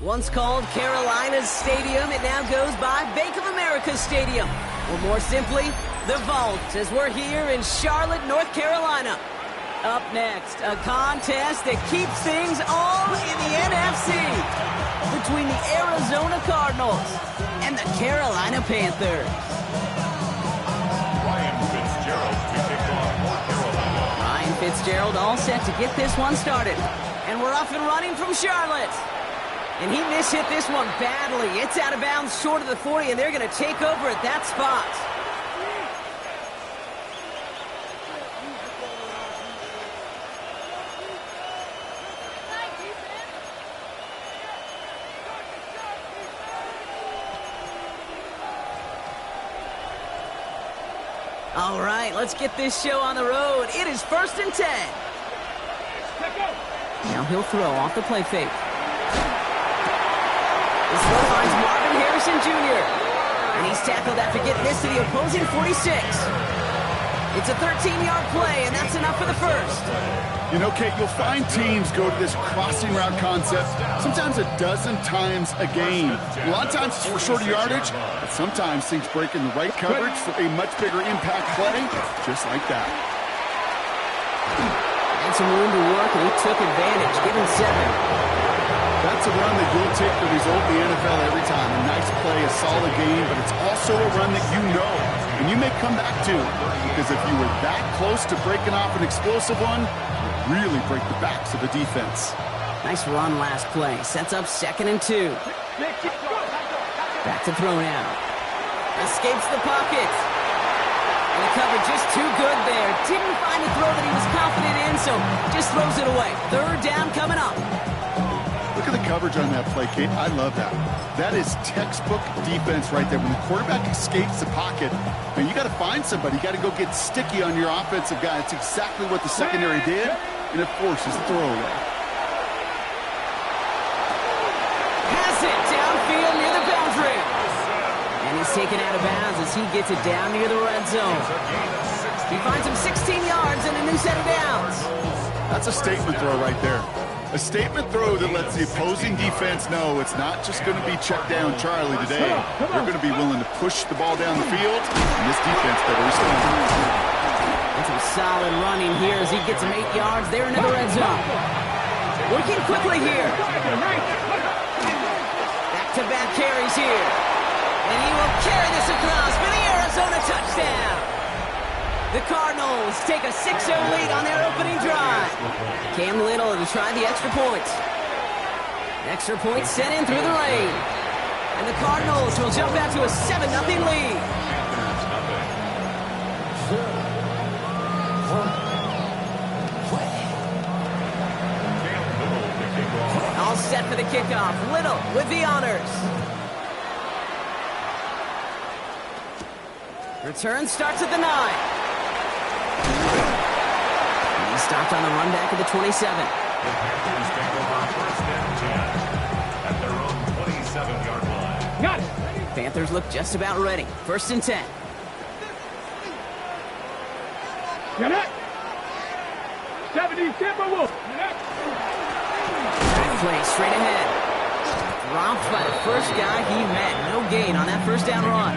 Once called Carolina's Stadium, it now goes by Bank of America Stadium. Or more simply, the Vault, as we're here in Charlotte, North Carolina. Up next, a contest that keeps things all in the NFC between the Arizona Cardinals and the Carolina Panthers. Ryan Fitzgerald to kick off for Carolina. Ryan Fitzgerald all set to get this one started. And we're off and running from Charlotte. And he mishit this one badly. It's out of bounds short of the 40, and they're going to take over at that spot. All right, let's get this show on the road. It is 1st and 10. Now he'll throw off the play fake. This one finds Marvin Harrison Jr. And he's tackled after getting this to the opposing 46. It's a 13-yard play, and that's enough for the first. You know, Kate, you'll find teams go to this crossing route concept sometimes a dozen times a game. A lot of times it's for shorter yardage, but sometimes things break in the right coverage for a much bigger impact play, just like that. And some room to work, and he took advantage, given 7. That's a run that will take the result in the NFL every time. A nice play, a solid game, but it's also a run that you know, and you may come back to, because if you were that close to breaking off an explosive one, you really break the backs of the defense. Nice run last play. Sets up 2nd and 2. Back to throw now. Escapes the pocket. And the cover just too good there. Didn't find a throw that he was confident in, so just throws it away. 3rd down coming up. Look at the coverage on that play, Kate. I love that. That is textbook defense right there. When the quarterback escapes the pocket, and you got to find somebody. You got to go get sticky on your offensive guy. It's exactly what the secondary did, and it forces the throwaway. Has it downfield near the boundary. And he's taken out of bounds as he gets it down near the red zone. He finds him 16 yards and a new set of downs. That's a statement throw right there. A statement throw that lets the opposing defense know it's not just going to be check down Charlie today. They're going to be willing to push the ball down the field, and this defense better respond. And some solid running here as he gets him 8 yards there into the red zone. Working quickly here. Back-to-back carries here. And he will carry this across for the Arizona touchdown. The Cardinals take a 6-0 lead on their opening drive. Cam Little to try the extra point. Extra point sent in through the lane. And the Cardinals will jump out to a 7-0 lead. All set for the kickoff. Little with the honors. Return starts at the 9. He stopped on the run back at the 27. The Panthers take over 1st and 10 at their own 27-yard line. Got it. Panthers look just about ready. 1st and 10. Get it. 70, Tampa Wolf. Play straight ahead. Dropped by the first guy he met. No gain on that 1st down run.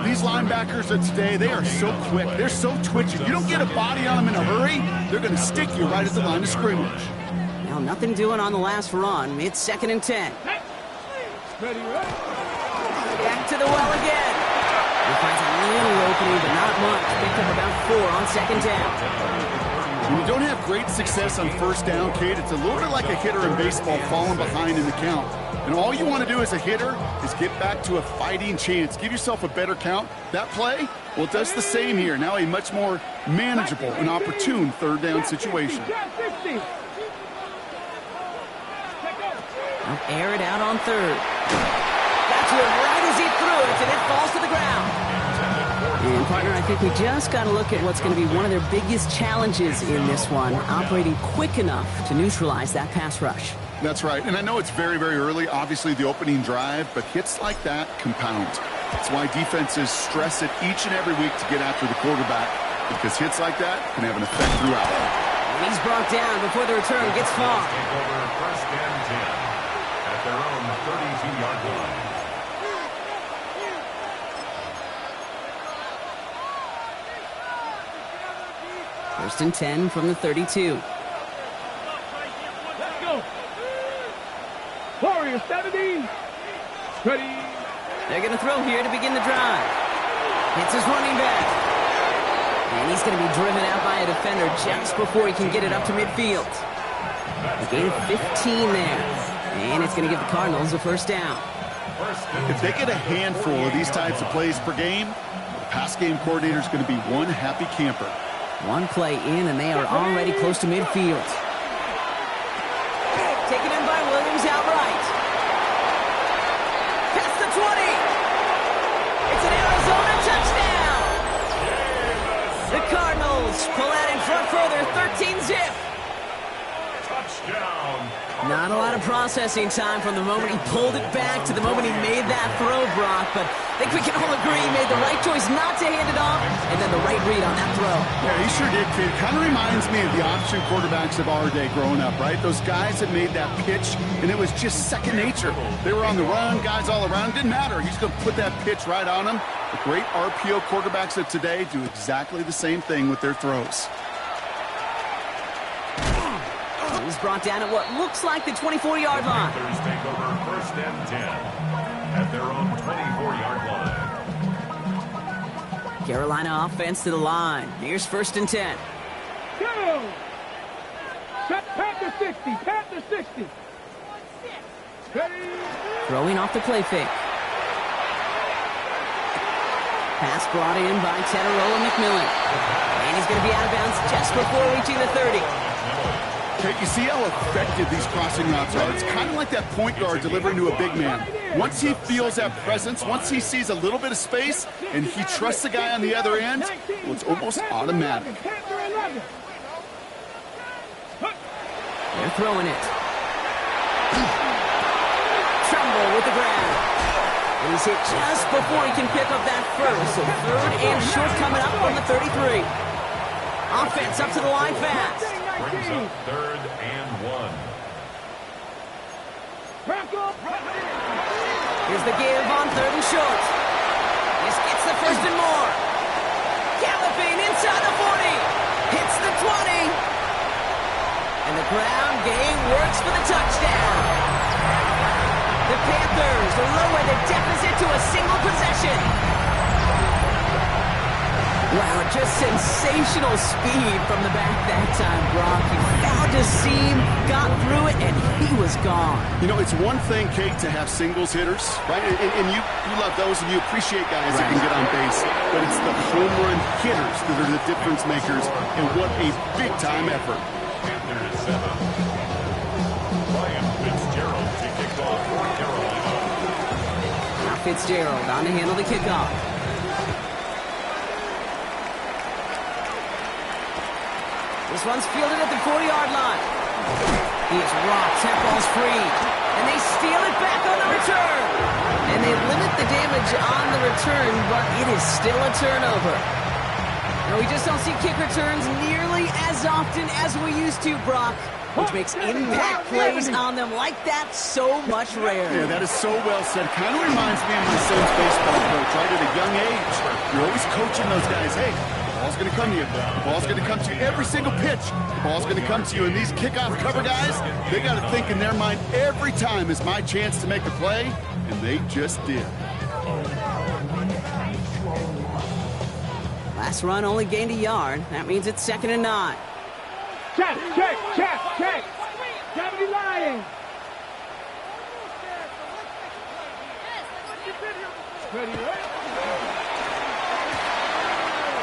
These linebackers of today, they are so quick. They're so twitchy. You don't get a body on them in a hurry, they're going to stick you right at the line of scrimmage. Now nothing doing on the last run. It's 2nd and 10. Back to the well again. He finds a little opening, but not much. Picked up about 4 on 2nd down. When you don't have great success on 1st down, Kate, it's a little bit like a hitter in baseball falling behind in the count. And all you want to do as a hitter is get back to a fighting chance. Give yourself a better count. That play, well, it does the same here. Now a much more manageable and opportune 3rd down situation. I'll air it out on 3rd. Got to it right as he threw it, and it falls to the ground. And, partner, I think we just got to look at what's going to be one of their biggest challenges in this one, operating quick enough to neutralize that pass rush. That's right, and I know it's very, very early, obviously the opening drive, but hits like that compound. That's why defenses stress it each and every week to get after the quarterback, because hits like that can have an effect throughout. And he's brought down before the return gets far. Take over 1st and 10 at First and 10 from the 32. Let's go. Warriors, 70. Ready. They're going to throw here to begin the drive. It's his running back. And he's going to be driven out by a defender just before he can get it up to midfield. A gain of 15 there. And it's going to give the Cardinals a first down. If they get a handful of these types of plays per game, the pass game coordinator is going to be one happy camper. One play in, and they are already close to midfield. Taken in by Williams outright. Past the 20. It's an Arizona touchdown. The Cardinals pull out in front further, 13-zip. Touchdown. Not a lot of processing time from the moment he pulled it back to the moment he made that throw, Brock. But I think we can all agree he made the right choice not to hand it off, and then the right read on that throw. Yeah, he sure did, kid. Kind of reminds me of the option quarterbacks of our day growing up, right? Those guys that made that pitch, and it was just second nature. They were on the run, guys all around. Didn't matter. He's going to put that pitch right on them. The great RPO quarterbacks of today do exactly the same thing with their throws. He's brought down at what looks like the 24-yard line. Panthers take over first and 10 at their own 24-yard line. Carolina offense to the line. Here's first and 10. Go. Panther 60. Panther 60. Ready. Throwing off the play fake. Pass brought in by Teterola McMillan. And he's going to be out of bounds just before reaching the 30. Okay, you see how effective these crossing routes are. It's kind of like that point guard delivering to a big man. Once he feels that presence, once he sees a little bit of space, and he trusts the guy on the other end, well, it's almost automatic. They're throwing it. Trumbull with the grab. And he's hit just before he can pick up that first. So third and short coming up from the 33. Offense up to the line fast. Brings up third and 1. Here's the give on third and short. This gets the first and more. Galloping inside the 40. Hits the 20. And the ground game works for the touchdown. The Panthers lower the deficit to a single possession. Wow, just sensational speed from the back that time, Brock. He found a seam, got through it, and he was gone. You know, it's one thing, Kate, to have singles hitters, right? And you love those, and you appreciate guys that can get on base. But it's the home run hitters that are the difference makers, and what a big-time effort. Panthers 7. Ryan Fitzgerald to kick off for Carolina. Now Fitzgerald on to handle the kickoff. This one's fielded at the 40-yard line. He is rocked, that ball's free. And they steal it back on the return. And they limit the damage on the return, but it is still a turnover. Now, we just don't see kick returns nearly as often as we used to, Brock, which makes impact plays on them like that so much rarer. Yeah, that is so well said. Kind of reminds me of my son's baseball coach, right? At a young age, you're always coaching those guys, hey, the ball's going to come to you. The ball's going to come to you every single pitch. The ball's going to come to you. And these kickoff cover guys, they got to think in their mind every time is my chance to make a play, and they just did. Last run only gained a yard. That means it's 2nd and 9. Check. 70 Lions.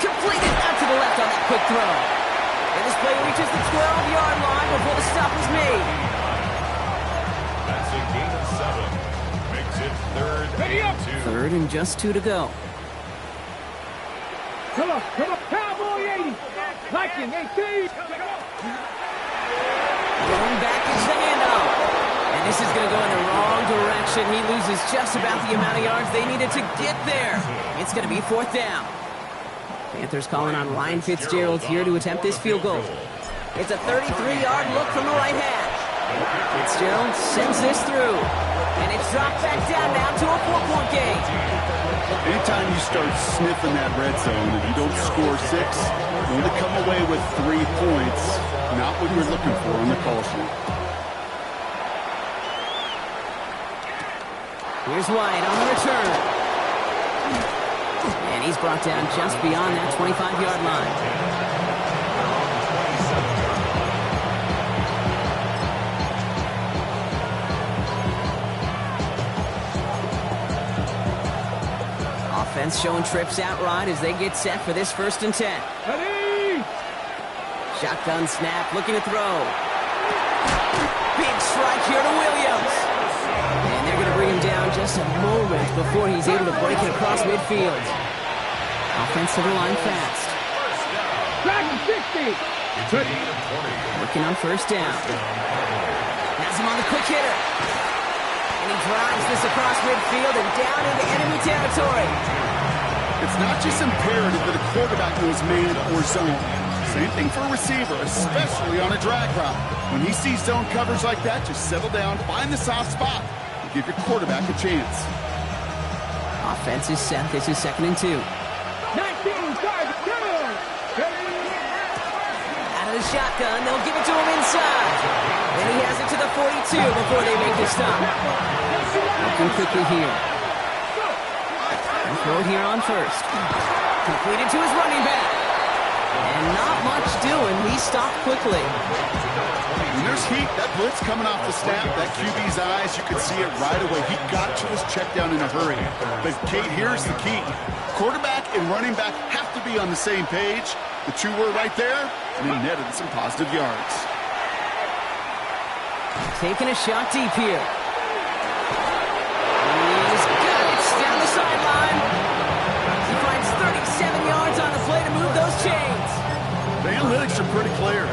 Completed out to the left on that quick throw. And this play reaches the 12-yard line before the stop is made. That's a gain of 7. Makes it third and 2. Third and just 2 to go. Come on. Cowboy 80. Viking 18. Going back into the handoff. And this is going to go in the wrong direction. He loses just about the amount of yards they needed to get there. It's going to be 4th down. Panthers calling on Ryan Fitzgerald here to attempt this field goal. It's a 33-yard look from the right hash. Fitzgerald sends this through. And it's dropped back down now to a 4-point game. Anytime you start sniffing that red zone and you don't score 6, Only come away with 3 points. Not what you're looking for on the call sheet. Here's White on the return. And he's brought down just beyond that 25-yard line. Offense showing trips out right as they get set for this 1st and 10. Ready? Shotgun snap, looking to throw. Big strike here to Williams. And they're going to bring him down just a moment before he's able to break it across midfield. Offensive line fast. Back to 60. Working on 1st down. Has him on the quick hitter. And he drives this across midfield and down into enemy territory. It's not just imperative that a quarterback knows man or zone. Same thing for a receiver, especially on a drag route. When he sees zone coverage like that, just settle down, find the soft spot, and give your quarterback a chance. Offense is set. This is 2nd and 2. 19, charge, down. Out of the shotgun, they'll give it to him inside. And he has it to the 42 before they make the stop. Looking quickly here. And throw it here on 1st. Completed to his running back. And not much doing. He stopped quickly. When there's heat, that blitz coming off the snap, that QB's eyes, you could see it right away. He got to his check down in a hurry. But, Kate, here's the key. Quarterback and running back have to be on the same page. The two were right there, and he netted some positive yards. Taking a shot deep here. He's got it down the sideline. He finds 37 yards on the play to move those chains. The analytics are pretty clear.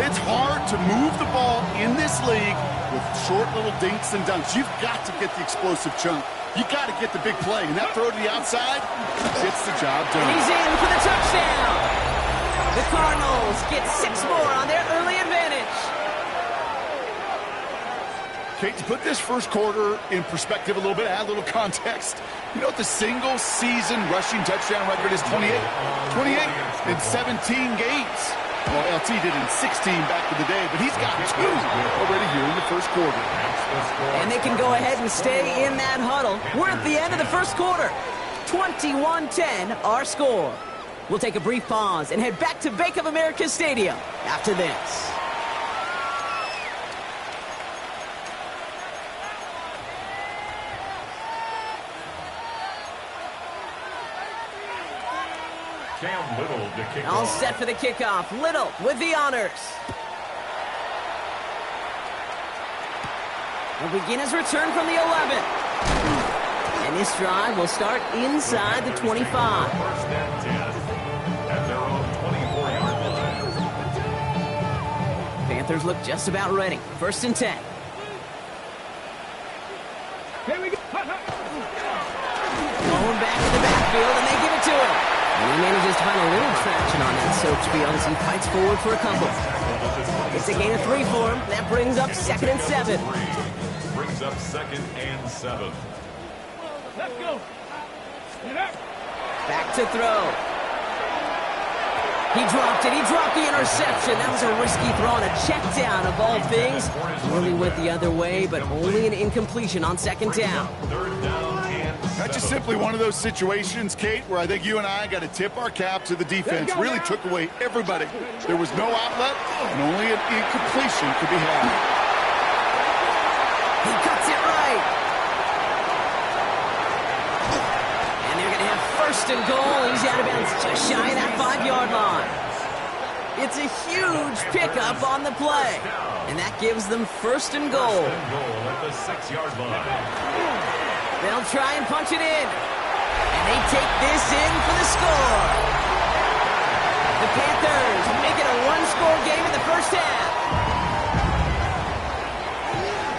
It's hard to move the ball in this league with short little dinks and dunks. You've got to get the explosive chunk. You got to get the big play. And that throw to the outside gets the job done. And he's in for the touchdown. The Cardinals get 6 more on their early advantage. Kate, to put this first quarter in perspective a little bit, add a little context. You know what the single-season rushing touchdown record is? 28. 28 in 17 games. Well, LT did in 16 back in the day, but he's got 2 already here in the first quarter. And they can go ahead and stay in that huddle. We're at the end of the first quarter. 21-10, our score. We'll take a brief pause and head back to Bank of America Stadium after this. Cam Little to kick All off. set for the kickoff. Little with the honors. Will begin his return from the 11. And this drive will start inside the 25. 1st and 10 at their own 24-yard line. Panthers look just about ready. 1st and 10. Here we go. Going back to the backfield, and they give it to him. And he manages to find a little traction on that soap spiel as he fights forward for a couple. It's a gain of 3 for him. That brings up 2nd and 7. Brings up 2nd and 7. Let's go. Get up. Back to throw. He dropped it. He dropped the interception. That was a risky throw on a check down of all things. Really went the other way, but only an incompletion on 2nd down. 3rd down and 7. That's just simply one of those situations, Kate, where I think you and I got to tip our cap to the defense. Really took away everybody. There was no outlet, and only an incompletion could be had. He cuts it right. And they're going to have 1st and goal. He's out of bounds just shy of that 5-yard line. It's a huge pickup on the play. And that gives them 1st and goal. 1st and goal at the 6-yard line. They'll try and punch it in. And they take this in for the score. The Panthers make it a 1-score game in the first half.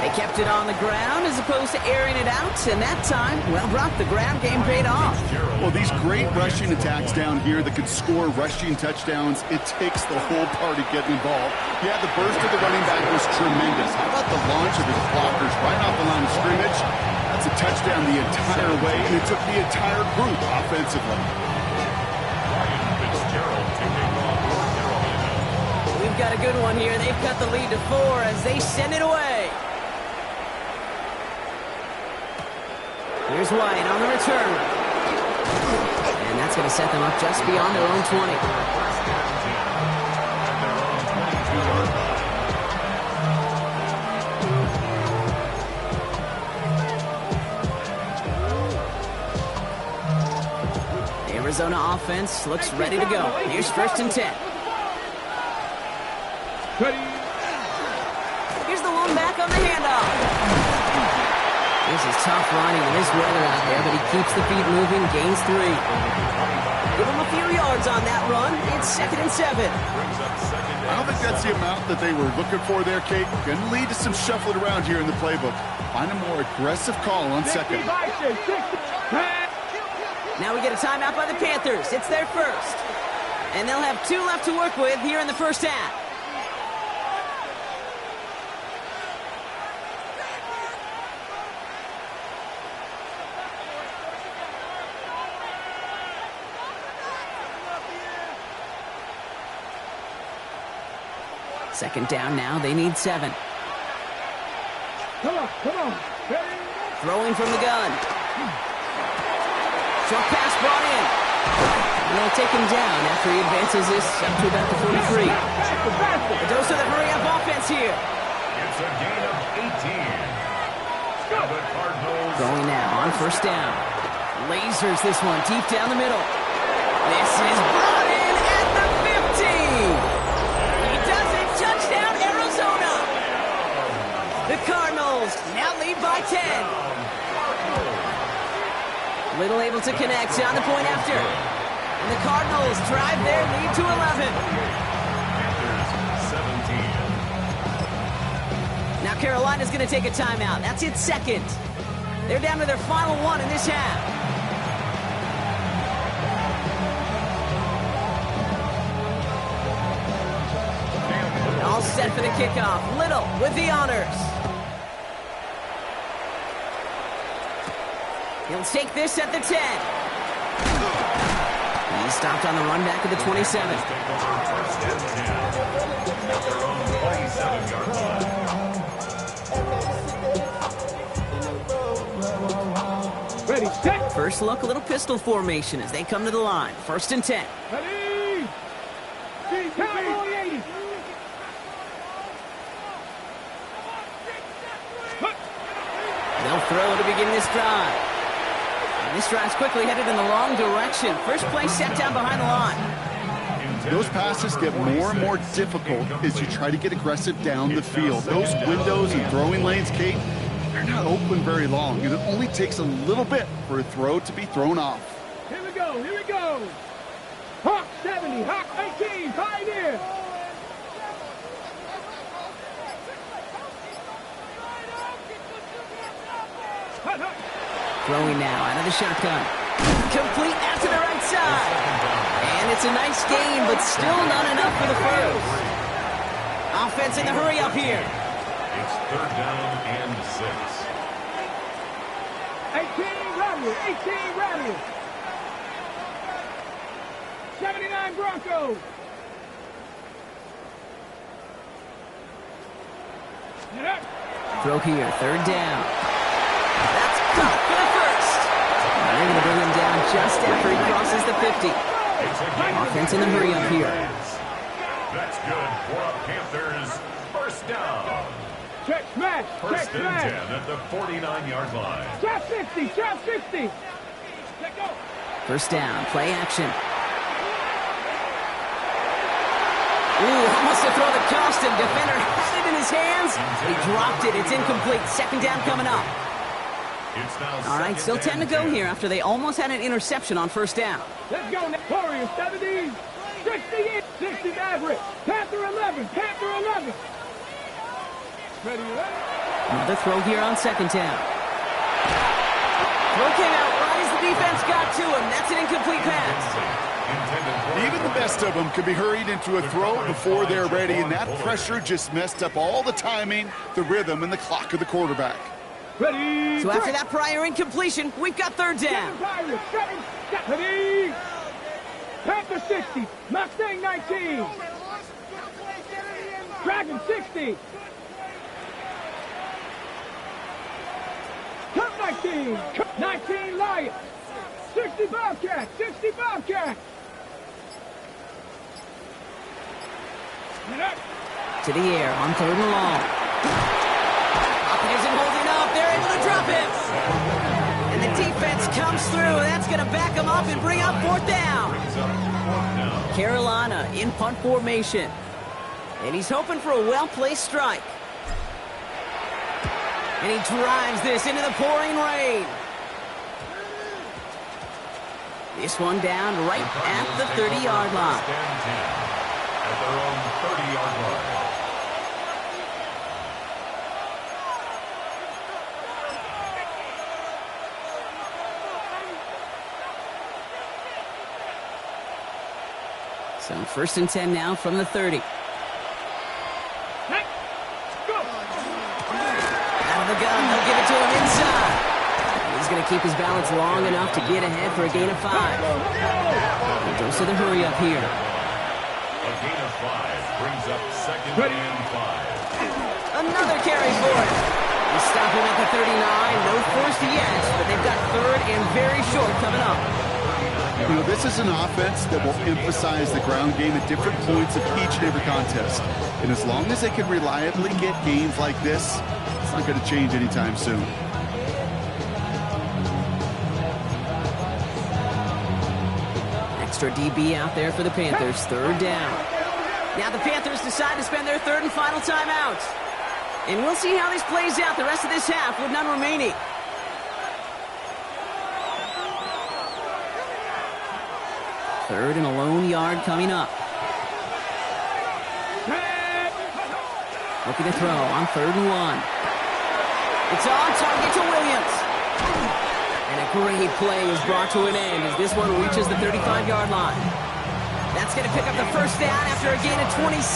They kept it on the ground as opposed to airing it out. And that time, well, Brock, the ground game paid off. Well, these great rushing attacks down here that could score rushing touchdowns, it takes the whole party getting involved. Yeah, the burst of the running back was tremendous. How about the launch of his blockers right off the line of scrimmage? That's a touchdown the entire way, and it took the entire group offensively. Ryan Fitzgerald to kick off. they've got a good one here. They've cut the lead to 4 as they send it away. Here's White on the return. And that's going to set them up just beyond their own 20. The Arizona offense looks ready to go. Here's 1st and 10. Here's the one back on the handoff. This is tough running in this weather out there, but he keeps the feet moving, gains 3. Give him a few yards on that run. It's 2nd and 7. I don't think that's the amount that they were looking for there, Kate. Going to lead to some shuffling around here in the playbook. Find a more aggressive call on 2nd. Now we get a timeout by the Panthers. It's their first. And they'll have 2 left to work with here in the first half. Second down now, they need 7. Come on. Throwing from the gun. Short pass brought in. And they'll take him down after he advances this up to about the 43. A dose of the hurry-up offense here. It's a gain of 18. Now the Cardinals. Going now on 1st down. Lasers this one deep down the middle. This is brought in at the 50. Touchdown, Arizona! The Cardinals now lead by 10. Little able to connect on the point after. And the Cardinals drive their lead to 11. Panthers 17. Now Carolina's going to take a timeout. That's its 2nd. They're down to their final 1 in this half. All set for the kickoff. Little with the honors. He'll take this at the 10. He's stopped on the run back at the 27. Ready, set. First look, a little pistol formation as they come to the line. 1st and 10. Ready. Cowboy 80. They'll throw to begin this drive. And this drive's quickly headed in the wrong direction. First play set down behind the line. Those passes get more and more difficult as you try to get aggressive down the field. Those windows and throwing lanes, Kate, they're not open very long. And it only takes a little bit for a throw to be thrown off. Here we go. Hawk 70, Hawk 18, Pioneer. Throwing now out of the shotgun. Complete out to the right side. And it's a nice gain, but still not enough for the first. Offense in the hurry up here. It's 3rd down and 6. 18 Radius. 79 Broncos. Throw here, 3rd down. That's caught for the first. And they're going to bring him down just after he crosses the 50. Offense in the hurry up here. That's good for a Panthers 1st down. Check smash. 1st and 10 at the 49-yard line. Trap 50. Let go. 1st down, play action. Ooh, almost to throw the costume. Defender had it in his hands. He dropped it. It's incomplete. 2nd down coming up. All right, still 10 to go here after they almost had an interception on 1st down. Let's go now. Warriors 70, 60 Maverick. Panther 11. Ready. Another throw here on 2nd down. Throw came out right as the defense got to him. That's an incomplete pass. Even the best of them can be hurried into a throw before they're ready, and that pressure just messed up all the timing, the rhythm, and the clock of the quarterback. Ready. So after that prior incompletion, we've got 3rd down. Ready. Panther 60, Mustang 19. Dragon 60. Cut 19. 19 Lion. 60 Bobcat. 60 Bobcat. To the air on 3rd and long. Pocket isn't holding up. They're able to drop it. And the defense comes through. That's going to back them up and bring up 4th down. Carolina in punt formation. And he's hoping for a well-placed strike. And he drives this into the pouring rain. This one down right at the 30-yard line. At their own 30-yard line. So 1st and 10 now from the 30. Out of the gun, they'll give it to him inside. He's going to keep his balance long enough to get ahead for a gain of 5. He goes to the hurry up here. A gain of 5 brings up 2nd and 5. Another carry for it. They stop him at the 39. No first yet, but they've got 3rd and very short coming up. You know, this is an offense that will emphasize the ground game at different points of each and every contest. And as long as they can reliably get games like this, it's not going to change anytime soon. Extra DB out there for the Panthers. 3rd down. Now the Panthers decide to spend their 3rd and final timeout. And we'll see how this plays out the rest of this half with none remaining. Third and a lone yard coming up. Looking to throw on 3rd and 1. It's on target to Williams. And a great play is brought to an end as this one reaches the 35-yard line. That's going to pick up the 1st down after a gain of 26.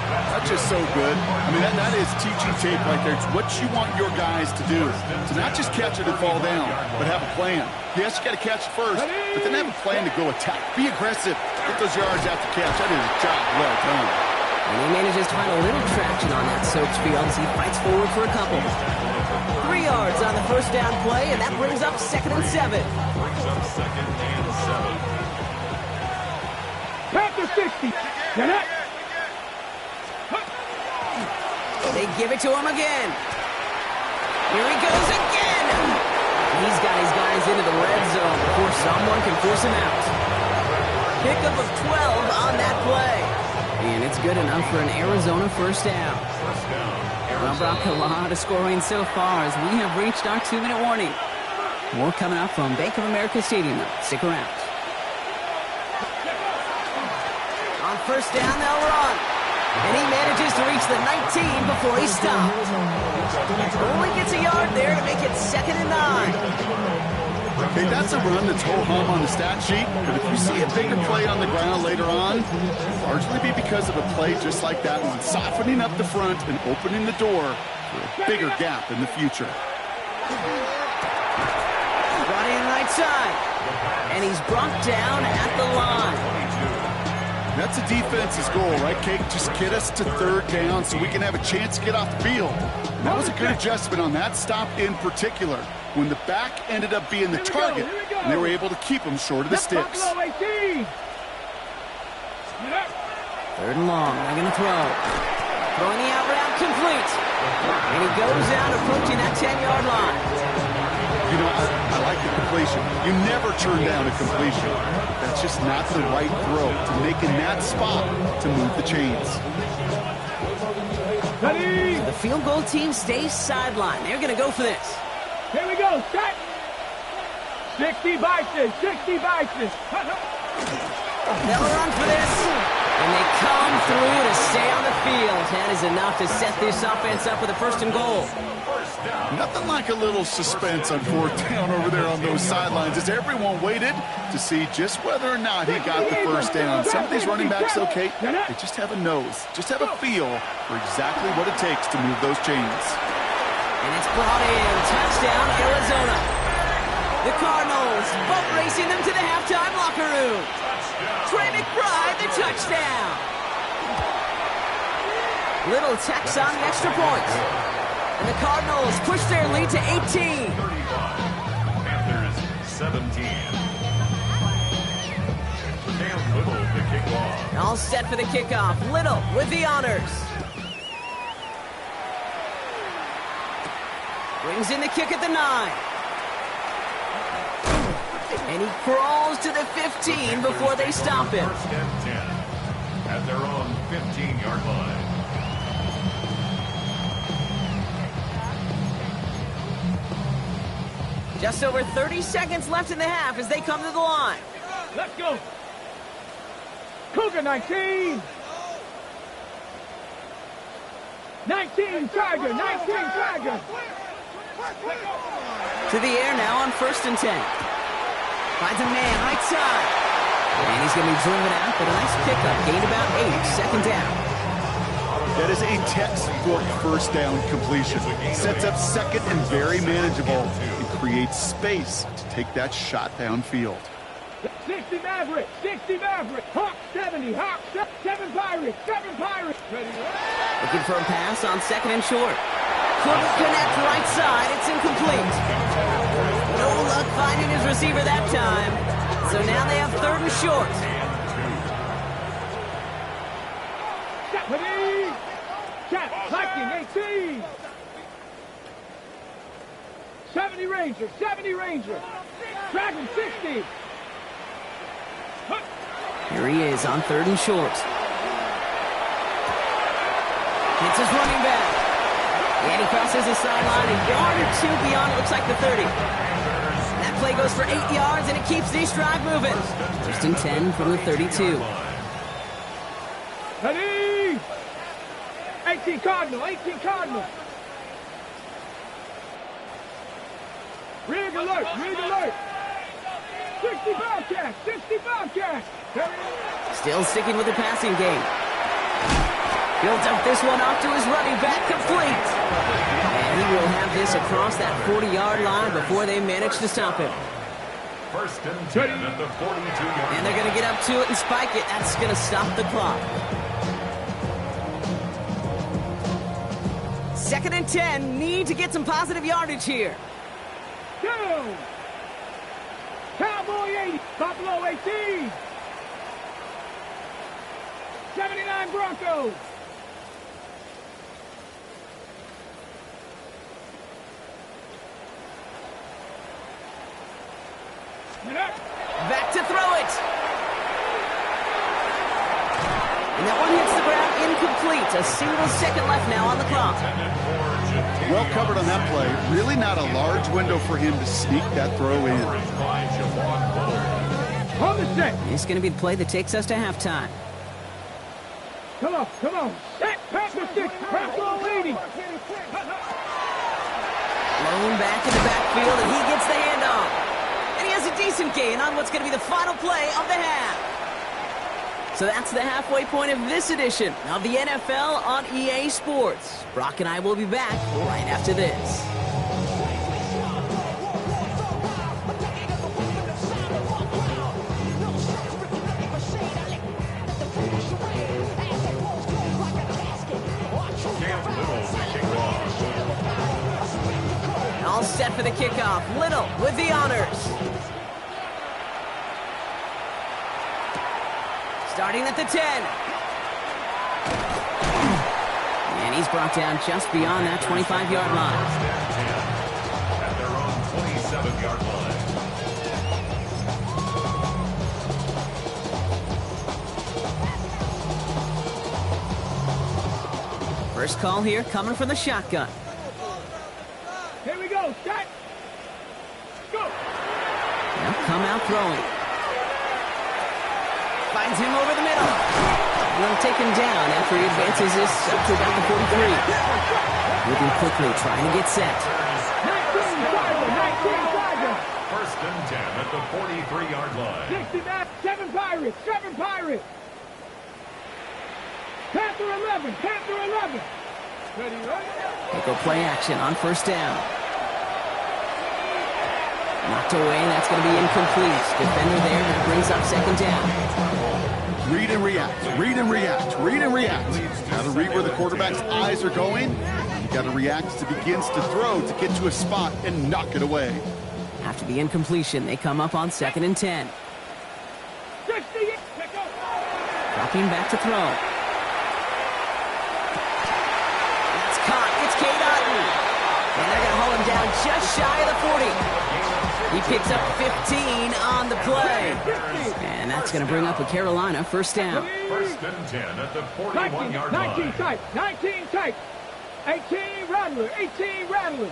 That's just so good. I mean, that is teaching tape right there. It's what you want your guys to do. To not just catch it and fall down, but have a plan. Yes, you got to catch it first, but then have a plan to go attack. Be aggressive. Get those yards after catch. That is a job well done. And he manages to find a little traction on that Soaps field as he fights forward for a couple. 3 yards on the 1st down play, and that brings up 2nd and 7. Brings up 2nd and 7. Panther 60. They give it to him again. Here he goes again. He's got his guys into the red zone before someone can force him out. Pickup of 12 on that play. And it's good enough for an Arizona 1st down. Well, Brock, a lot of scoring so far as we have reached our 2-minute warning. More coming up from Bank of America Stadium. Stick around. On 1st down, they'll run. And he manages to reach the 19 before he stops. Only gets a yard there to make it 2nd and 9. Okay, that's a run that's ho-hum on the stat sheet, but if you see a bigger play on the ground later on, it'll largely be because of a play just like that one, softening up the front and opening the door for a bigger gap in the future. Brought in right side, and he's brought down at the line. That's a defense's goal, right, Kate? Just get us to 3rd down so we can have a chance to get off the field. And that was a good adjustment on that stop in particular, when the back ended up being the target, and they were able to keep him short of the sticks. 3rd and long, they're going to throw. Throwing the out route complete. And he goes down approaching that 10-yard line. You know, I like the completion. You never turn down a completion. That's just not the right throw to make in that spot to move the chains. The field goal team stays sidelined. They're going to go for this. Here we go. Set. 60 Bison. 60 Bison. They'll run for this. And they come through to stay on the field. That is enough to set this offense up with a 1st and goal. Nothing like a little suspense on 4th down over there on those sidelines as everyone waited to see just whether or not he got the 1st down. Some of these running backs, okay, they just have a nose, just have a feel for exactly what it takes to move those chains. And it's brought in. Touchdown, Arizona. The Cardinals boat racing them to the halftime locker room. Trey McBride, the touchdown. Little tacks on the extra point. And the Cardinals push their lead to 18. 35. Panthers 17. Cam Little to kick off. All set for the kickoff. Little with the honors. Brings in the kick at the 9. And he crawls to the 15 before they stop him. First and 10 at their own 15-yard line. Just over 30 seconds left in the half as they come to the line. Let's go. Cougar 19. 19 Tiger, 19 Tiger. To the air now on 1st and 10. Finds a man right side. And he's going to be driven out, but a nice pickup. Gained about 8, second down. That is a textbook first down completion. Sets up second and very manageable and creates space to take that shot downfield. 60 Maverick, 60 Maverick. Hawk 70, Hawk 7 Pirates, 7 Pirates. Ready, Looking for a pass on 2nd and short. Couldn't connect right side. It's incomplete. No luck finding his receiver that time. So now they have 3rd and short. Stephanie. Cat, Viking 18. 70 Ranger, 70 Ranger. Dragon 60. Here he is on 3rd and short. It's his running back. And he crosses the sideline, a yard or 2 beyond, it looks like the 30. That play goes for 8 yards, and it keeps this drive moving. 1st and 10 from the 32. Ready. 18 Cardinal, 18 Cardinal. Rig alert, rig alert. 60 Bobcats, 60 Bobcats. Still sticking with the passing game. Builds up this one off to his running back, complete. And he will have this across that 40-yard line before they manage to stop him. 1st and 10 at the 42-yard And they're going to get up to it and spike it. That's going to stop the clock. 2nd and 10, need to get some positive yardage here. Go. Cowboy 80, Buffalo 18. 79 Broncos. Back to throw it. And that one hits the ground incomplete. A single second left now on the clock. Well covered on that play. Really not a large window for him to sneak that throw in. On the set. It's going to be the play that takes us to halftime. Come on, come on. Set, Panther 6, Buffalo 80. Blown back in the backfield, and he gets the handoff. And he has a decent gain on what's going to be the final play of the half. So that's the halfway point of this edition of the NFL on EA Sports. Brock and I will be back right after this. All set for the kickoff. Little with the honors. Starting at the 10. And he's brought down just beyond that 25-yard line. At their own 27-yard line. First call here coming from the shotgun. Here we go, set. Go. Now come out throwing. Finds him over the middle. Will take him down after he advances this up to about the 43. Moving quickly, trying to get set. 19 Tiger. 1st and 10 at the 43-yard line. 69, 7 Pirates, 7 Pirates. Panther 11, Panther 11. Ready, ready. They go play action on 1st down. Knocked away, that's going to be incomplete. Defender there, that brings up 2nd down. Read and react, read and react, read and react. Got to read where the quarterback's eyes are going. You got to react as he begins to throw to get to a spot and knock it away. After the incompletion, they come up on 2nd and 10. 60. Dropping back to throw. That's caught. It's Cade Otton. And they're going to haul him down just shy of the 40. He picks up 15 on the play. And that's going to bring up a Carolina first down. 1st and 10 at the 41-yard line. 19 tight. 19 tight. 18 Rattler. 18 Rattler.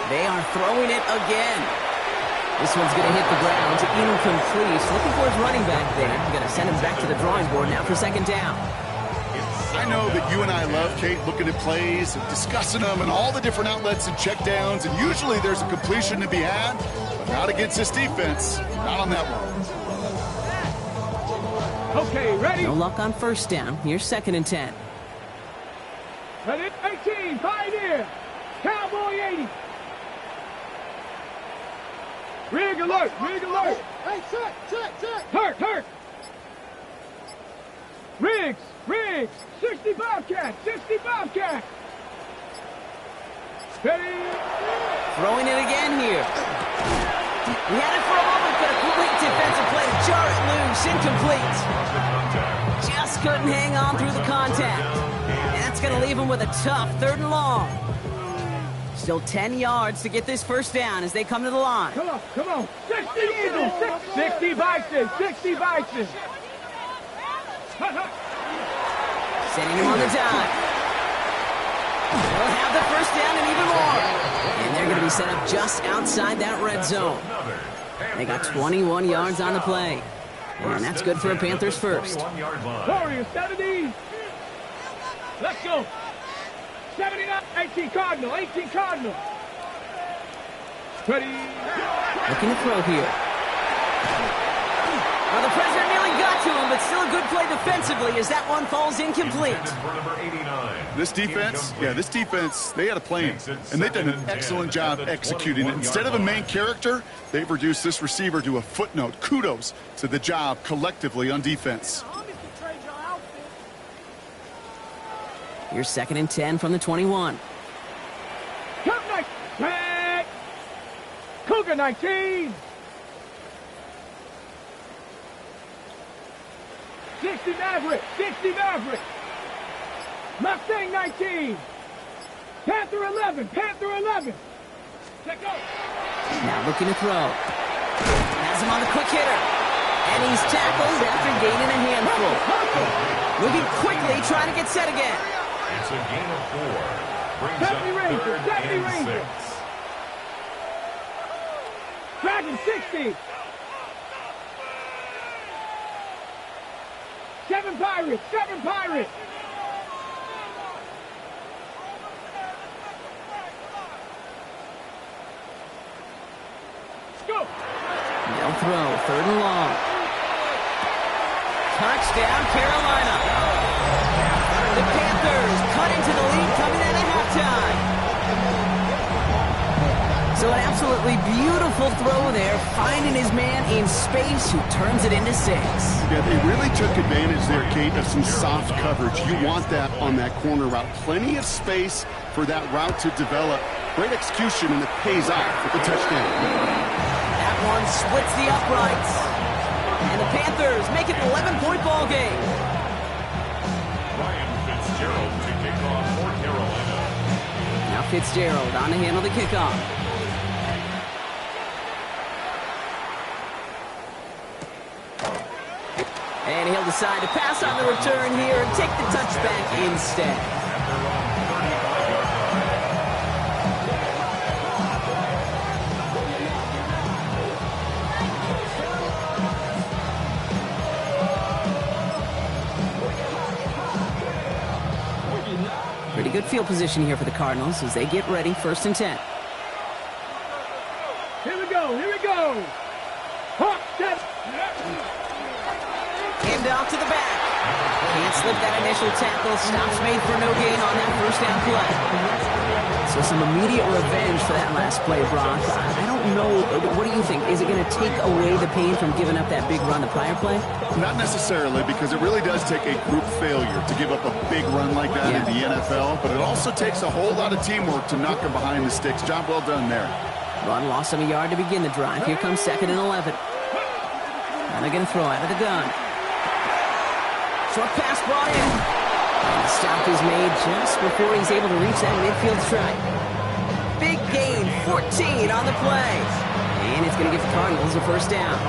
They are throwing it again. This one's going to hit the ground. Incomplete. Looking for his running back there. Going to send him back to the drawing board now for 2nd down. I know that you and I love, Kate, looking at plays and discussing them and all the different outlets and checkdowns, and usually there's a completion to be had, but not against this defense. Not on that one. Okay, ready? No luck on first down. Here's 2nd and 10. Ready? 18, Pioneer. Cowboy 80. Rig alert, rig alert. Hey, check. Hurt. Riggs. 60 Bobcat. Ready? Throwing it again here. He had it for a moment, but a complete defensive play to jar it loose. Incomplete. Just couldn't hang on through the contact. And that's going to leave him with a tough 3rd and long. Still 10 yards to get this first down as they come to the line. Come on. 60 Eagles. 60 Bison. Sending him on the dive. They'll have the first down and even more. And they're going to be set up just outside that red zone. They got 21 yards on the play. And that's good for a Panthers first. Warriors, 70. Let's go. 79. 18 Cardinal. Ready. Looking to throw here. Well, the pressure nearly got to him, but still a good play defensively as that one falls incomplete. This defense, they had a plan, and they've done an excellent job executing it. Instead of a main character, they've reduced this receiver to a footnote. Kudos to the job collectively on defense. Here's 2nd and 10 from the 21. Come next. Back. Cougar 19. 60 Maverick. Mustang 19. Panther 11. Check out. Now looking to throw. Has him on the quick hitter. And he's tackled after gaining a handful. Moving quickly, trying to get set again. It's a gain of 4. Brings Deputy up Ranger. 3rd and 6. Dragon 60. 7 Pirates. Go. They'll throw. 3rd and long. Touchdown, Carolina. The Panthers cut into the lead coming out of halftime. So an absolutely beautiful throw there, finding his man in space who turns it into 6. Yeah, they really took advantage there, Kate, of some soft coverage. You want that on that corner route. Plenty of space for that route to develop. Great execution, and it pays off with the touchdown. That one splits the uprights. And the Panthers make it an 11-point ball game. Ryan Fitzgerald to kick off for Carolina. Now Fitzgerald on to handle the kickoff. And he'll decide to pass on the return here and take the touchback instead. Pretty good field position here for the Cardinals as they get ready, 1st and 10. Here we go. Hawk, set. Hand off to the back. Can't slip that initial tackle. Stops made for no gain on that first down play. So some immediate revenge for that last play, Brock. I don't know. What do you think? Is it going to take away the pain from giving up that big run the prior play? Not necessarily, because it really does take a group failure to give up a big run like that in the NFL, but it also takes a whole lot of teamwork to knock him behind the sticks. Job well done there. Run lost him a yard to begin the drive. Here comes 2nd and 11. And they're going to throw out of the gun. Short pass brought in. And the stop is made just before he's able to reach that midfield strike. Big gain, 14 on the play. And it's going to give the Cardinals a first down.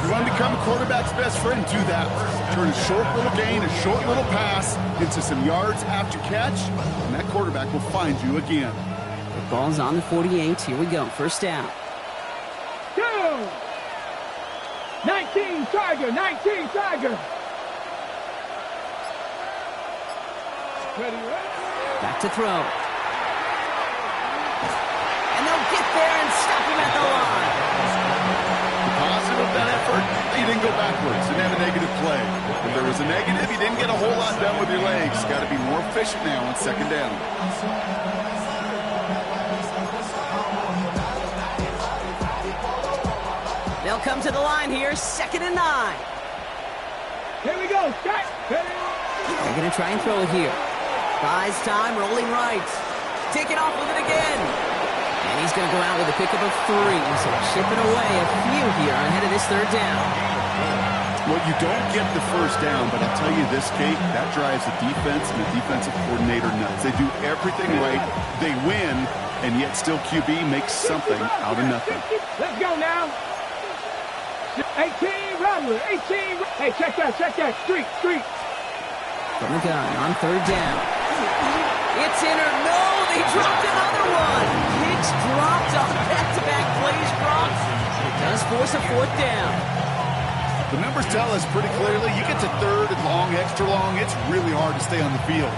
You want to become a quarterback's best friend, do that. Turn a short little gain, a short little pass into some yards after catch, and that quarterback will find you again. The ball's on the 48. Here we go. First down. 19 Tiger, 19 Tiger. Back to throw. And they'll get there and stop him at the line. Positive of that effort, you didn't go backwards, didn't have a negative play. If there was a negative, you didn't get a whole lot done with your legs. Got to be more efficient now on 2nd down. They'll come to the line here, 2nd and 9. Here we go, set. They're going to try and throw it here. Buys time, rolling right. Taking off with it again. And he's going to go out with a pickup of 3. So chipping away a few here ahead of this 3rd down. Well, you don't get the first down, but I'll tell you this, Kate, that drives the defense and the defensive coordinator nuts. They do everything right. They win, and yet still QB makes something out of nothing. Let's go now. 18 Rattler, 18. Hey, check that. Street. From the gun on 3rd down. It's in or no, they dropped another one. Hicks dropped on back-to-back plays, Brock. It does force a 4th down. The numbers tell us pretty clearly, you get to 3rd and long, extra long, it's really hard to stay on the field.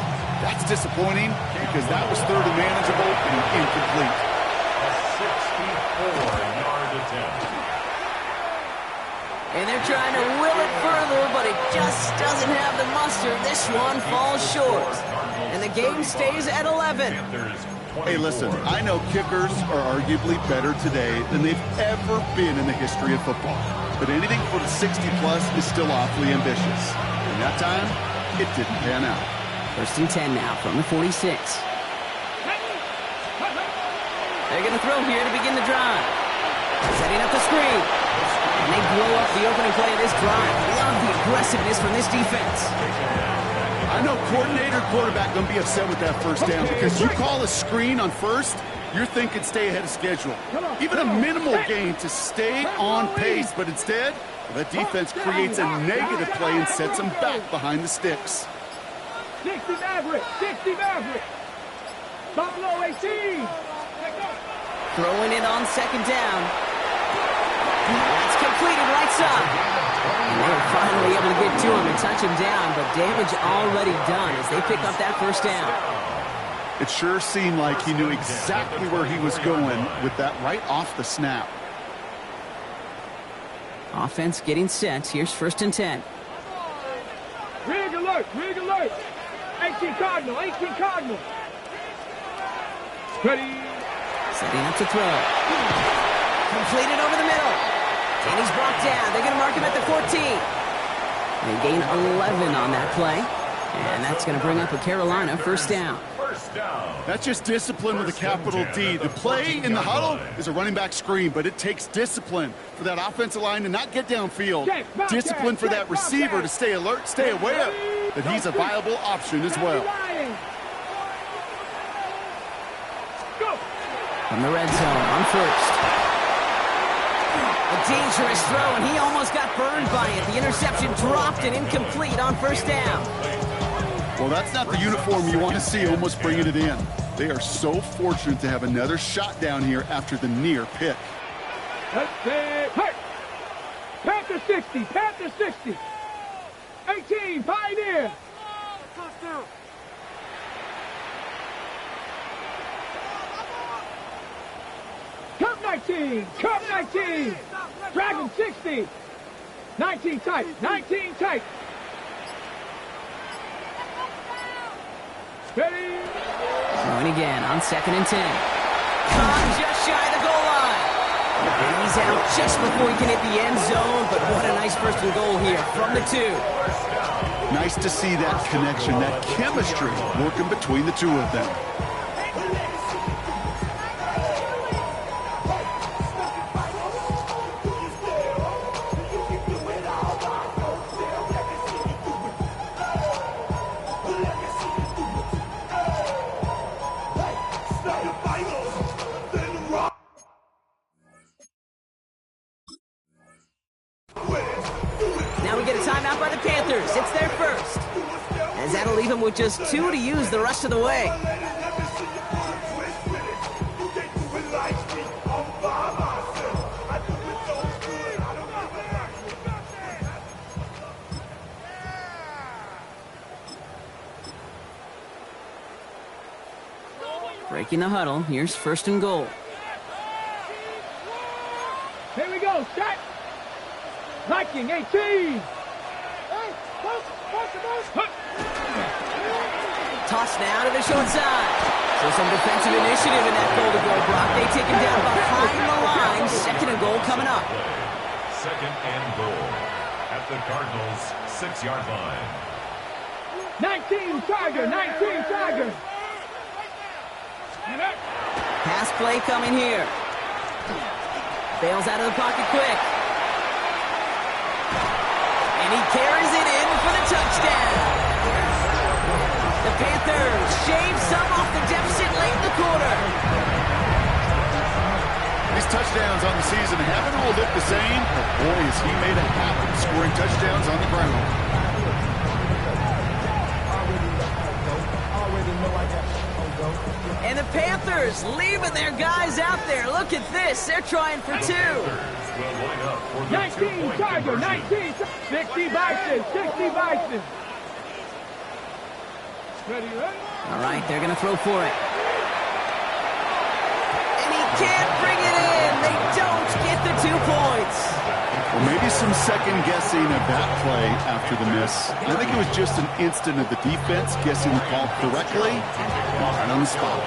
That's disappointing because that was 3rd and manageable and incomplete. A 64-yard attempt. And they're trying to will it further, but it just doesn't have the muster. This one falls short. And the game stays at 11. Hey, listen, I know kickers are arguably better today than they've ever been in the history of football. But anything for the 60-plus is still awfully ambitious. And that time, it didn't pan out. 1st and 10 now from the 46. They're going to throw here to begin the drive. Setting up the screen. And they blow up the opening play of this drive. Love the aggressiveness from this defense. I know coordinator, quarterback going to be upset with that first down because you call a screen on 1st, you're thinking stay ahead of schedule. Even a minimal gain to stay on pace, but instead, the defense creates a negative play and sets them back behind the sticks. 60 Maverick. Buffalo 18. Throwing it on 2nd down. That's completed right side. And they were finally able to get to him and touch him down, but damage already done as they pick up that first down. It sure seemed like he knew exactly where he was going with that right off the snap. Offense getting set. Here's 1st and 10. Rig alert. 18 Cardinal. Ready. Setting up to throw. Completed over the middle. And he's brought down. They're going to mark him at the 14. They gain 11 on that play. And that's going to bring up a Carolina first down. That's just discipline with a capital D. The play in the huddle is a running back screen, but it takes discipline for that offensive line to not get downfield. Discipline for that receiver to stay alert, stay aware that he's a viable option as well. From the red zone on 1st. A dangerous throw, and he almost got burned by it. The interception dropped and incomplete on 1st down. Well, that's not the uniform you want to see almost bringing it in. They are so fortunate to have another shot down here after the near pick. Panther 60. 18, Pioneer. Cup 19. Dragon 60. 19 tight. Ready? Throwing again on 2nd and 10. Caught just shy of the goal line. And he's out just before he can hit the end zone, but what a nice first and goal here from the 2. Nice to see that connection, that chemistry working between the two of them. Now we get a timeout by the Panthers. It's their first. As that'll leave them with just 2 to use the rest of the way. Breaking the huddle. Here's 1st and goal. Here we go. Set. Viking 18. Toss now to the short side. So some defensive initiative in that goal to go. Brock, they take him down behind the line. 2nd and goal coming up. 2nd and goal at the Cardinals' 6-yard line. 19 Tiger. 19 Tiger. Pass play coming here. Bails out of the pocket quick. And he carries it in for the touchdown. The Panthers shave some off the deficit late in the quarter. These touchdowns on the season haven't all looked the same, but boy, has he made a habit of scoring touchdowns on the ground. And the Panthers leaving their guys out there. Look at this. They're trying for 2. 19 Tiger. 19. 60 Bison. 60 Bison. Ready? All right, they're going to throw for it. And he can't bring it in. They don't get the 2 points. Well, maybe some second guessing of that play after the miss. I think it was just an instant of the defense guessing the call correctly right on the spot.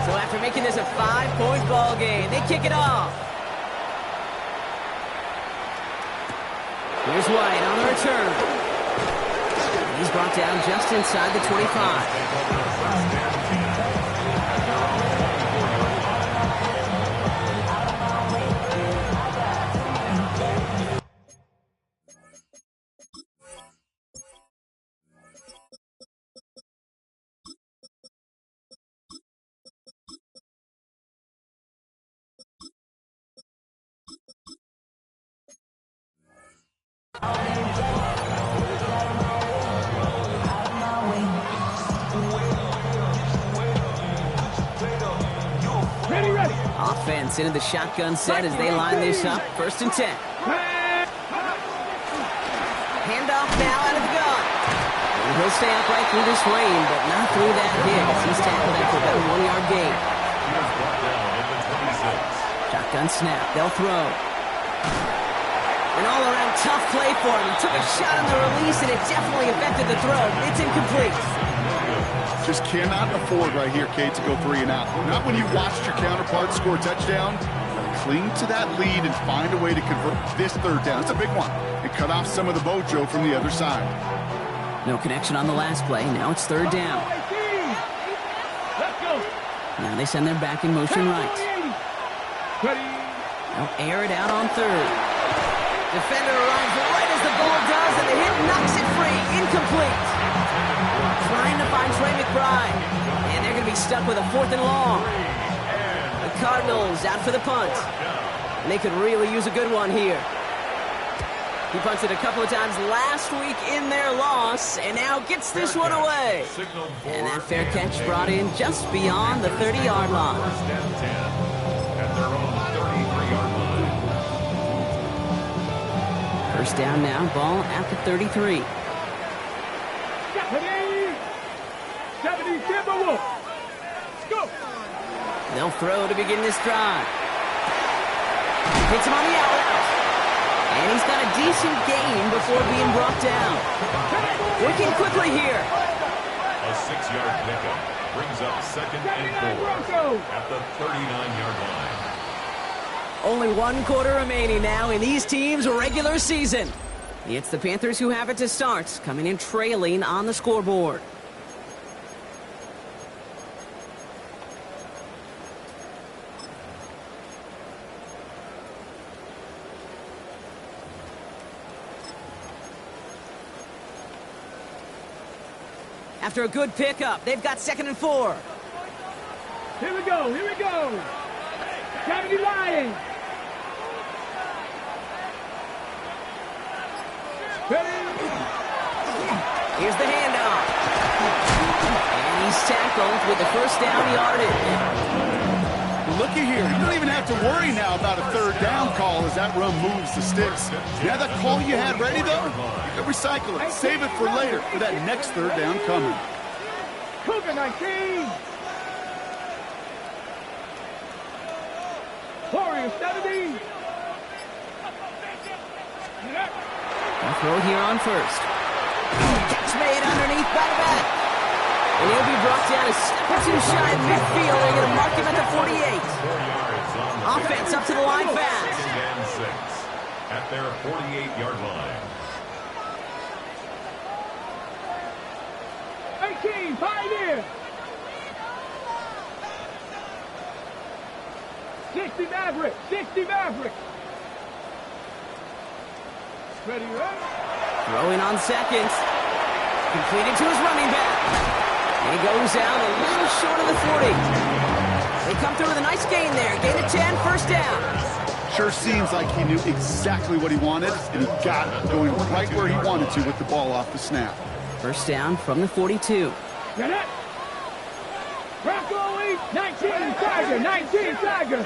So after making this a 5-point ball game, they kick it off. Here's White on the return. He's brought down just inside the 25. Ready. Offense into the shotgun set as they line this up. 1st and 10. Handoff now out of the gun. And he'll stay upright through this lane, but not through that hit as he's tackled after about a 1-yard gain. Shotgun snap. They'll throw. An all-around tough play for him. He took a shot on the release, and it definitely affected the throw. It's incomplete. Just cannot afford right here, Kate, to go 3 and out. Not when you watched your counterpart score a touchdown. Cling to that lead and find a way to convert this 3rd down. It's a big one. And cut off some of the mojo from the other side. No connection on the last play. Now it's 3rd down. Let's go. Now they send their back in motion right. Ready. They'll air it out on 3rd. Defender arrives right as the ball does, and the hit knocks it free. Incomplete. Trying to find Trey McBride. And they're going to be stuck with a 4th and long. The Cardinals out for the punt. And they could really use a good one here. He punted a couple of times last week in their loss, and now gets this one away. And that fair catch brought in just beyond the 30-yard line. 1st and 10 at their own 33-yard line. First down now, ball at the 33. 70 Timberwolves. Go. They'll throw to begin this drive. Hits him on the out route. And he's got a decent gain before being brought down. Working quickly here. A 6-yard pickup brings up 2nd and 4 at the 39-yard line. Only 1 quarter remaining now in these teams' regular season. It's the Panthers who have it to start, coming in trailing on the scoreboard. After a good pickup, they've got 2nd and 4. Here we go, here we go. 70 Lions. Here's the handoff. And he's tackled with the first down yardage. Looky here. You don't even have to worry now about a 3rd down call as that run moves the sticks. You have that call you had ready, though? You can recycle it. Save it for later for that next 3rd down coming. Cougar 19. Warriors 70. A throw here on first. Catch made underneath by the back. And he'll be brought down a step or two shy of midfield. They're going to mark him at the 48. Offense up to the line fast. 2nd and 6 at their 48-yard line. 18, Pioneer. 60 Maverick, 60 Maverick. Ready, right? Throwing on 2nd. Completed to his running back. And he goes out a little short of the 40. They come through with a nice gain there. Gain of 10, first down. Sure seems like he knew exactly what he wanted, and he got it, going right where he wanted to with the ball off the snap. First down from the 42. Get it. Bronco East, 19 Tiger, 19 Tiger.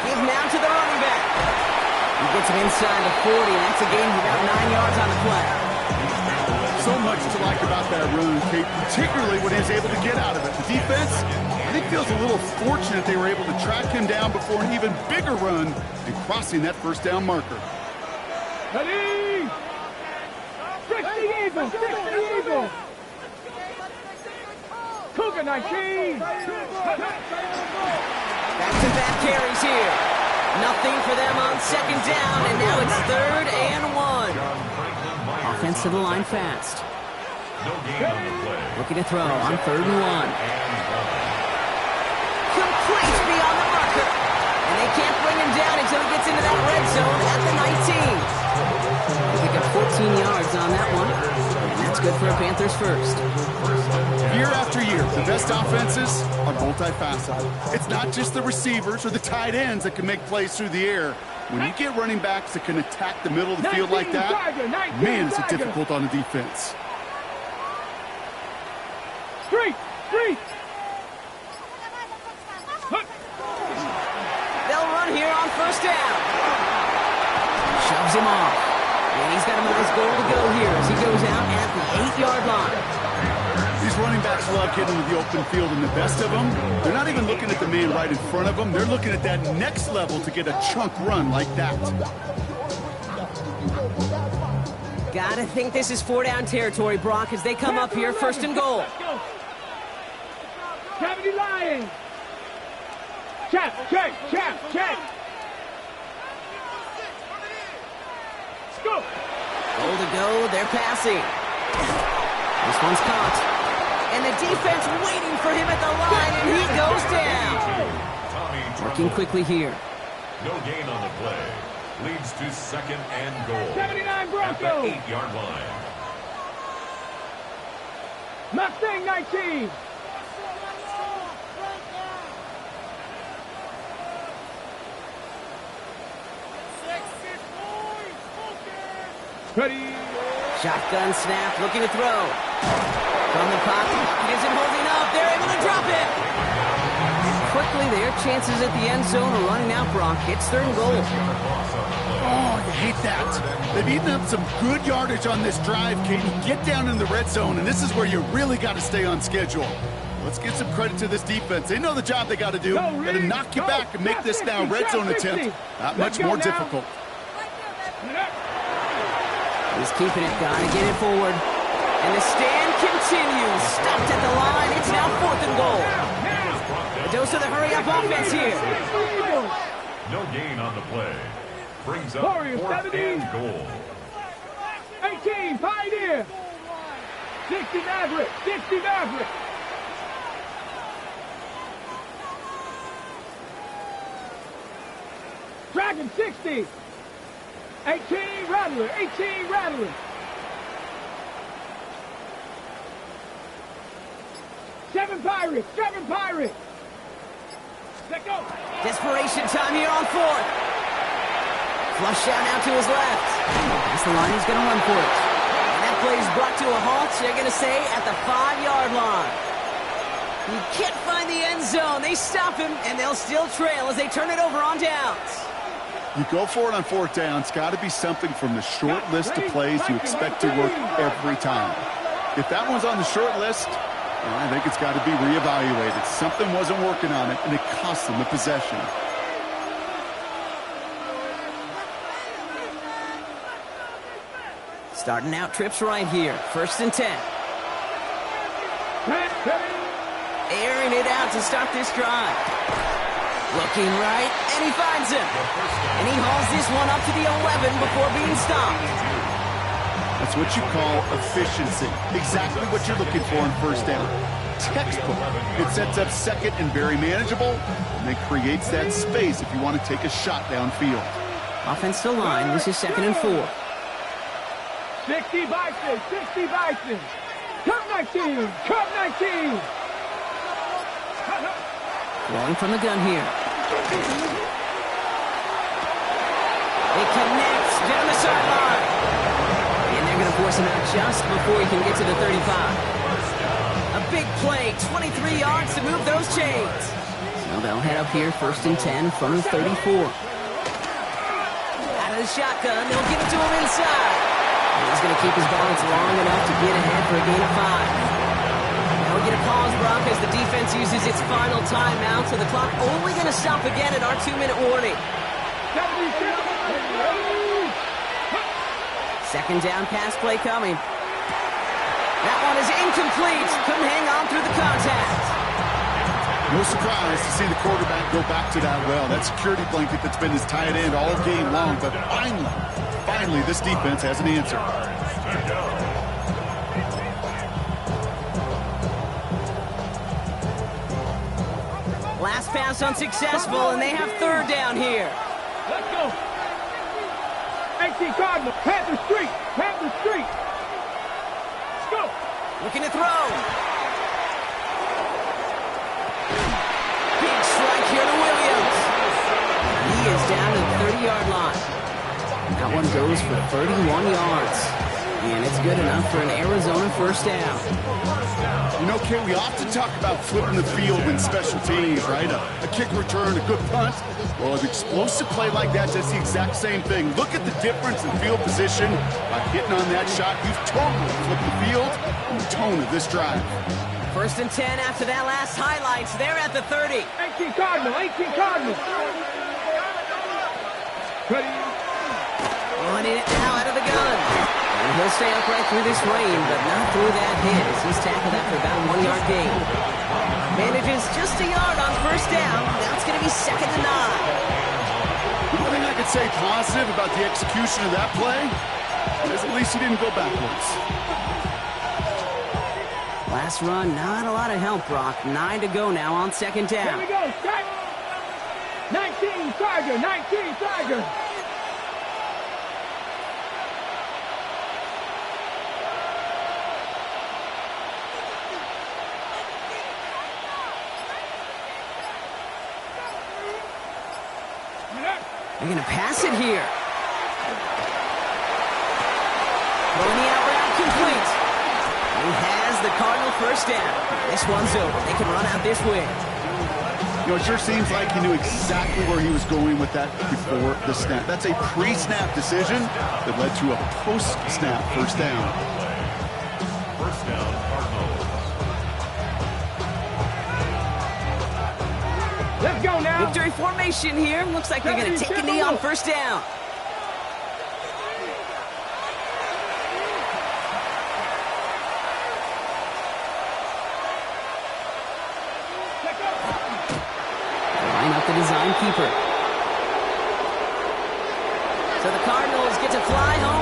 Give now to the running back. He gets him inside the 40, and that's a gain of about 9 yards on the play. So much to like about that run, Kate, particularly when he was able to get out of it. The defense, I think, feels a little fortunate they were able to track him down before an even bigger run and crossing that first down marker. Ready! 60 Eagle, 60 Eagle. Cougar 19. Back-to-back carries here. Nothing for them on 2nd down, and now it's 3rd and 1. Offense to the line fast. No gain on the play. Looking to throw on 3rd and 1. Complete beyond the marker. And they can't bring him down until he gets into that red zone at the 19. They pick up 14 yards on that one. And that's good for a Panthers first. Year after year, the best offenses are multifaceted. It's not just the receivers or the tight ends that can make plays through the air. When you get running backs that can attack the middle of the field like that, man, is it difficult on the defense. Street, street. They'll run here on first down. Shoves him off. And he's got a nice goal to go here as he goes out at the 8-yard line. These running backs love getting into the open field, and the best of them, they're not even looking at the man right in front of them. They're looking at that next level to get a chunk run like that. Gotta think this is 4-down territory, Brock, as they come up here, 1st and goal. 70 Lions. Check. Go. Goal to go, they're passing. This one's caught. And the defense waiting for him at the line, and he goes down. Working quickly here. No gain on the play. Leads to 2nd and goal. 79 Bronco. At the 8-yard line. Mustang 19. Ready. Shotgun snap, looking to throw. From the pocket, isn't holding up. They're able to drop it. Quickly, their chances at the end zone are running out, Brock. It's 3rd and goal. Oh, you hate that. They've eaten up some good yardage on this drive, Katie. Get down in the red zone, and this is where you really got to stay on schedule. Let's give some credit to this defense. They know the job they got to do. Got to knock you back and make this now red zone attempt that much more difficult. He's keeping it. Got to get it forward. And the stand continues. Stopped at the line. It's now 4th and goal. A dose of the hurry-up offense here. No gain on the play. Brings up 4th and goal. 18, Pioneer. 60 Maverick. 60 Maverick. Dragon 60. 18 Rattler. 18 Rattler. 7 Pirates. 7 Pirates. Let go. Desperation time here on 4th. Flush out now to his left. That's the line. He's going to run for it. And that play is brought to a halt. They're going to say at the 5-yard line. He can't find the end zone. They stop him, and they'll still trail as they turn it over on downs. You go for it on 4th down. It's got to be something from the short list of plays you expect to work every time. If that one's on the short list, well, I think it's got to be reevaluated. Something wasn't working on it, and it cost them the possession. Starting out trips right here. 1st and 10. Airing it out to start this drive. Looking right, and he finds him. And he hauls this one up to the 11 before being stopped. That's what you call efficiency. Exactly what you're looking for in 1st down. Textbook. It sets up 2nd and very manageable, and it creates that space if you want to take a shot downfield. Offensive line, this is 2nd and 4. 60 Bison, 60 Bison. Cup 19, Cup 19. Rolling from the gun here. It connects down the sideline. And they're going to force him out just before he can get to the 35. A big play, 23 yards to move those chains. So they'll head up here, 1st and 10 from the 34. Out of the shotgun, they'll give it to him inside. He's going to keep his balance long enough to get ahead for a gain of 5. Now we get a pause, Brock, as the defense uses its final timeout, so the clock only going to stop again at our 2-minute warning. 2nd down pass play coming. That one is incomplete. Couldn't hang on through the contact. No surprise to see the quarterback go back to that well. That security blanket that's been his tight end all game long, but finally, this defense has an answer. Last pass unsuccessful, and they have 3rd down here. Let's go. 18 Cardinal, Panther Street, Panther Street. Let's go. Looking to throw. Big strike here to Williams. He is down to the 30-yard line. That one goes for 31 yards. And it's good enough for an Arizona 1st down. You know, Kay, we often talk about flipping the field in special teams, right? A kick return, a good punt. Well, an explosive play like that does the exact same thing. Look at the difference in field position. By hitting on that shot, you've totally flipped the field and the tone of this drive. 1st and 10 after that last highlights. They're at the 30. 18 Cardinal, 18 Cardinal. Ready? Running it now out of the gun. And he'll stay upright through this rain, but not through that hit as he's tackled after about a 1-yard gain. Manages just a yard on 1st down. Now it's going to be 2nd and 9. One thing I could say positive about the execution of that play is at least he didn't go backwards. Last run, not a lot of help, Brock. 9 to go now on 2nd down. Here we go, set. 19 Tiger, 19 Tiger. They're going to pass it here. Throwing the out route complete. He has the Cardinal 1st down. This one's over. They can run out this way. You know, it sure seems like he knew exactly where he was going with that before the snap. That's a pre-snap decision that led to a post-snap 1st down. 1st down, Cardinals. Victory formation here. Looks like they're going to take a knee on first down. Line up the design keeper. So the Cardinals get to fly home